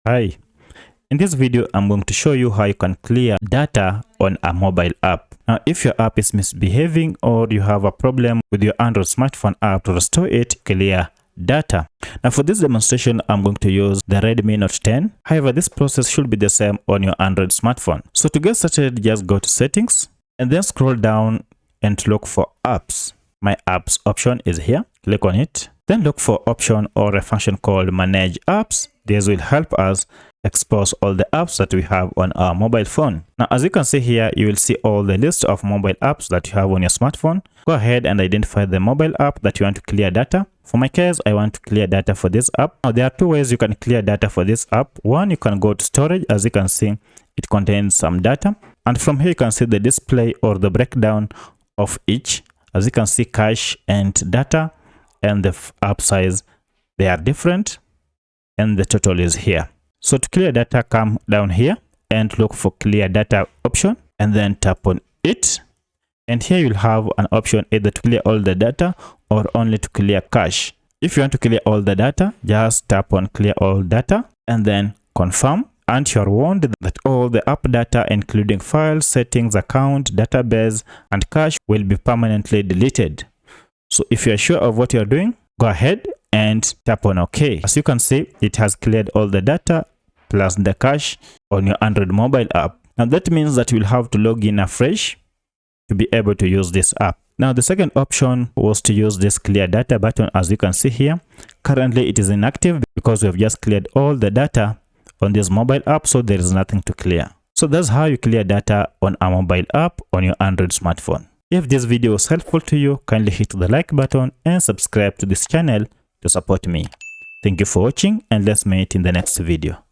Hi, in this video I'm going to show you how you can clear data on a mobile app. Now if your app is misbehaving or you have a problem with your Android smartphone app, to restore it, clear data. Now for this demonstration I'm going to use the Redmi Note 10. However, this process should be the same on your Android smartphone. So to get started, just go to settings and then scroll down and look for apps. My apps option is here. Click on it. Then look for option or a function called manage apps. This will help us expose all the apps that we have on our mobile phone. Now, as you can see here, you will see all the list of mobile apps that you have on your smartphone. Go ahead and identify the mobile app that you want to clear data. For my case, I want to clear data for this app. Now, there are two ways you can clear data for this app. One, you can go to storage. As you can see, it contains some data. And from here, you can see the display or the breakdown of each. As you can see, cache and data and the app size, they are different. And the total is here. So to clear data, come down here and look for clear data option and then tap on it. And here you'll have an option either to clear all the data or only to clear cache. If you want to clear all the data, just tap on clear all data and then confirm. And you're warned that all the app data, including files, settings, account, database, and cache, will be permanently deleted. So if you're sure of what you're doing, go ahead and tap on OK. As you can see, it has cleared all the data plus the cache on your Android mobile app. Now that means that you'll have to log in afresh to be able to use this app. Now the second option was to use this clear data button. As you can see here, currently it is inactive because we have just cleared all the data on this mobile app, so there is nothing to clear. So that's how you clear data on a mobile app on your Android smartphone. If this video was helpful to you, kindly hit the like button and subscribe to this channel to support me. Thank you for watching, and let's meet in the next video.